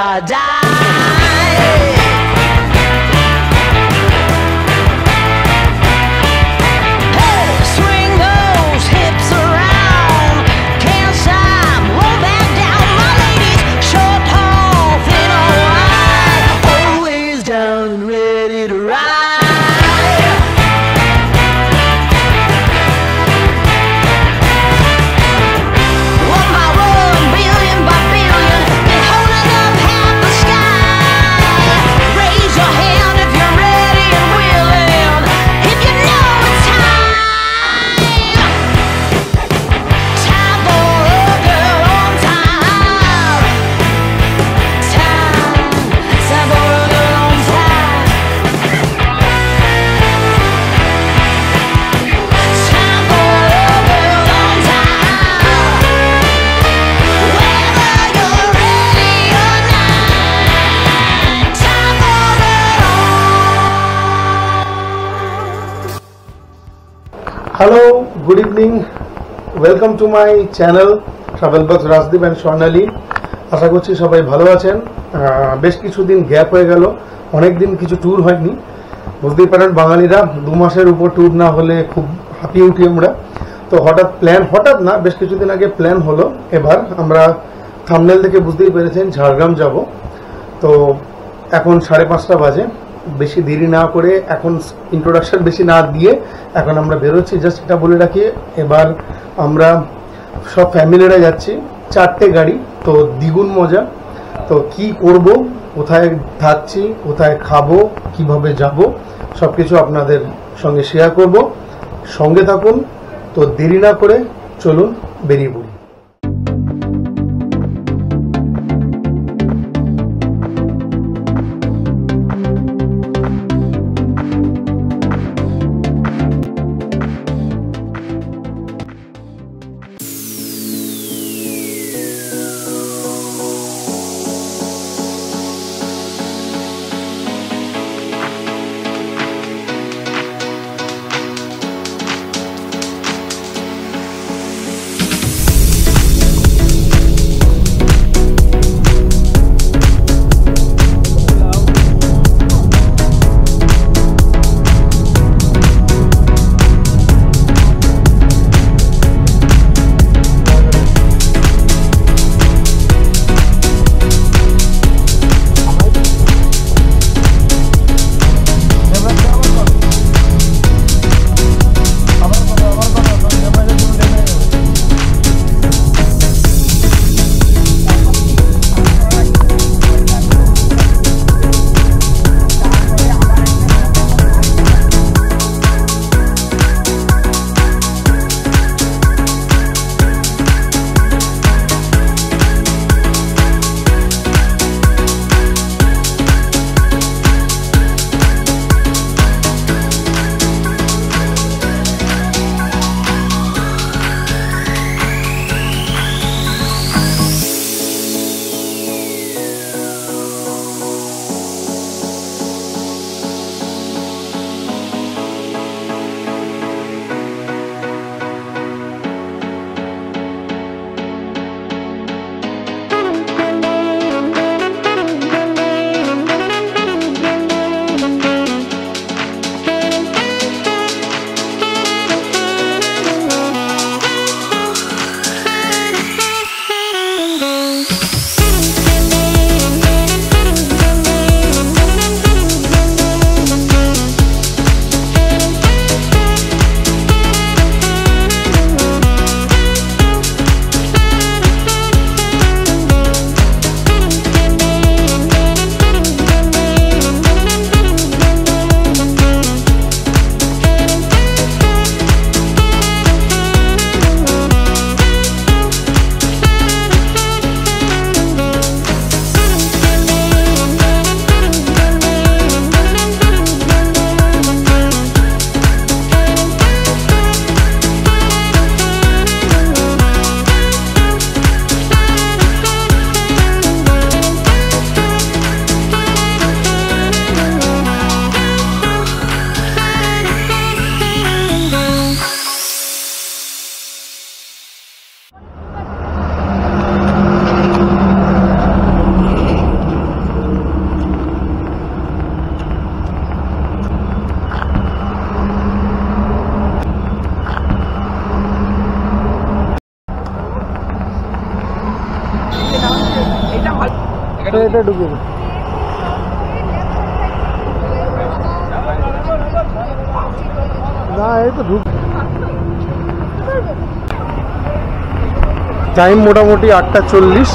or die. Hello, good evening. Welcome to my channel Travel Box Rajdeep and Swarnali. আশা করছি সবাই ভালো আছেন। বেশ কিছুদিন গ্যাপ হয়ে গেল, অনেক দিন কিছু ট্যুর হয়নি। বুঝতেই পারেন বাঙালিরা 2 মাসের উপর ট্যুর না হলে খুব হাঁপিয়ে উঠি আমরা। তো হঠাৎ না, বেশ কিছুদিন আগে প্ল্যান হলো। এবার আমরা থাম্বনেল থেকে বুঝতেই পেরেছেন ঝাড়গ্রাম যাব। তো এখন 5:30 বাজে। বেশি দেরি না করে, এখন ইন্ট্রোডাকশন বেশি না দিয়ে এখন আমরা বেরোচ্ছি। জাস্ট এটা বলে রাখি, এবার আমরা সব ফ্যামিলিরা যাচ্ছি, 4টে গাড়ি, তো দ্বিগুণ মজা। তো কি করব, কোথায় থাকছি, কোথায় খাবো, কিভাবে যাব, সব কিছু আপনাদের সঙ্গে শেয়ার করব। সঙ্গে থাকুন। তো দেরি না করে চলুন বেরিয়ে পড়ি। এটা ঢুকে না, এই তো ঢুক। টাইম মোটামুটি 8:40।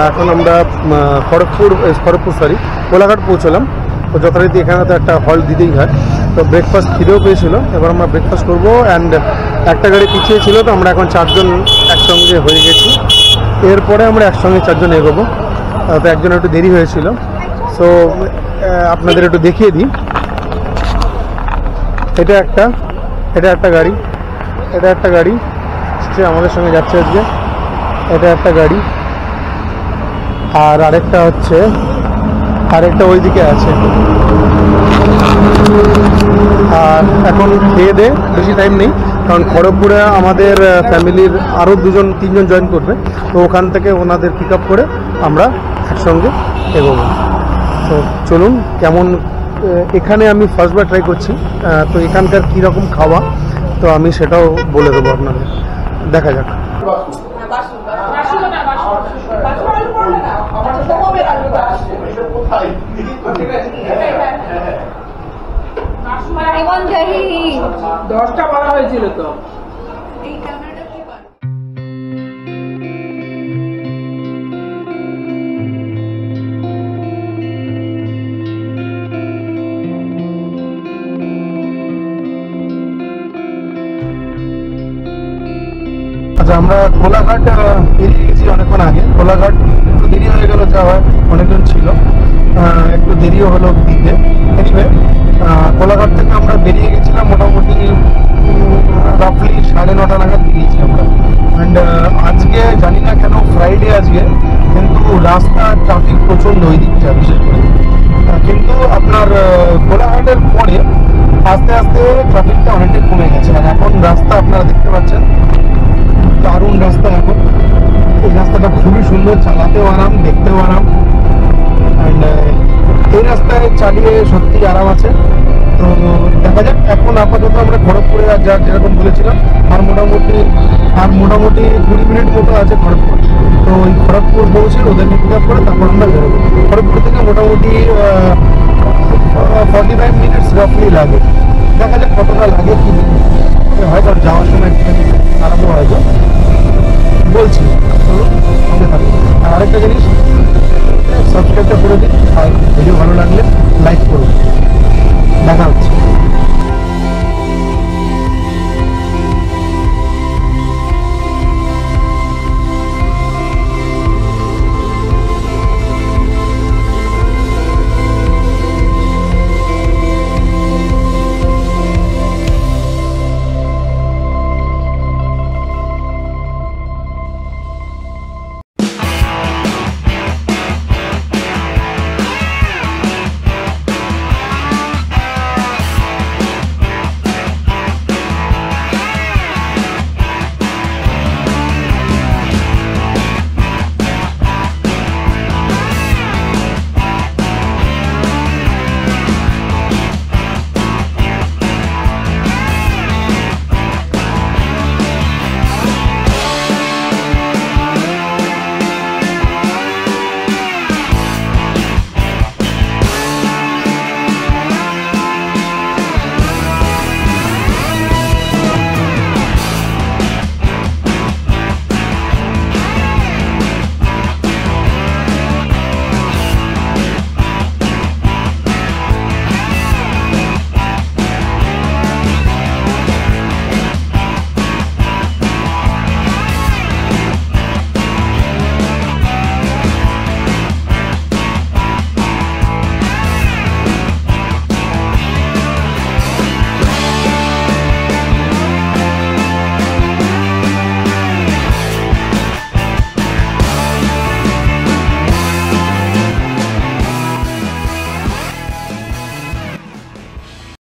এখন আমরা খড়গপুর কোলাঘাট পৌঁছলাম। তো যথারীতি এখানে তো একটা হল্ট দিতেই হয়। তো ব্রেকফাস্ট খিদেও পেয়েছিল, এবার আমরা ব্রেকফাস্ট করবো। অ্যান্ড একটা গাড়ি পিছিয়ে ছিল, তো আমরা এখন 4 জন একসঙ্গে হয়ে গেছি। এরপরে আমরা একসঙ্গে 4 জন এগোবো। তো একজন একটু দেরি হয়েছিল, সো আপনাদের একটু দেখিয়ে দিই। এটা একটা গাড়ি সে আমাদের সঙ্গে যাচ্ছে আজকে। এটা একটা গাড়ি, আর আরেকটা ওইদিকে আছে। আর এখন খেয়ে দে, বেশি টাইম নেই, কারণ খড়গপুরে আমাদের ফ্যামিলির আরও 2-3 জন জয়েন করবে। তো ওখান থেকে ওনাদের পিক আপ করে আমরা একসঙ্গে এগোবো। তো চলুন, কেমন এখানে আমি ফার্স্টবার ট্রাই করছি, তো এখানকার কীরকম খাওয়া তো আমি সেটাও বলে দেবো আপনাদের। দেখা যাক। দশটা বলা হয়েছিল তো। আচ্ছা, আমরা কোলাঘাট বেরিয়ে গেছি অনেকক্ষণ আগে। কোলাঘাট একটু দেরি হয়ে গেল, যা হয় অনেকজন ছিল, একটু দেরিও হলো দিতে। এনিওয়ে, কোলাঘাট থেকে আমরা বেরিয়ে গেছিলাম মোটামুটি রাফলি 9:30 নাগাদ বেরিয়েছি আমরা। অ্যান্ড আজকে জানি না কেন ফ্রাইডে আজকে, কিন্তু রাস্তা ট্রাফিক প্রচণ্ড ওই দিকটা বিশেষ করে। কিন্তু আপনার কোলাঘাটের পরে আস্তে আস্তে ট্রাফিকটা অনেকটাই কমে গেছে। আর এখন রাস্তা আপনারা দেখতে পাচ্ছেন, দারুণ রাস্তা। এখন এই রাস্তাটা খুবই সুন্দর, চালাতেও আরাম, দেখতেও আরাম। অ্যান্ড এই রাস্তায় চালিয়ে সত্যি আরাম আছে। তো দেখা যাক, এখন আপাতত আমরা খড়গপুরে যেরকম বলেছিলাম, আর মোটামুটি 20 মিনিট মতো আছে খড়গপুর। তো ওই খড়গপুর পৌঁছে ওদেরকে পিক আপ করে তারপর আমরা বেরোবো। খড়গপুর থেকে মোটামুটি 45 মিনিটস রাফলি লাগে। দেখা যাক কতটা লাগে, কি হয়, কারণ যাওয়ার সময় একটু আরামও হয়তো বলছি। আর আরেকটা জিনিস,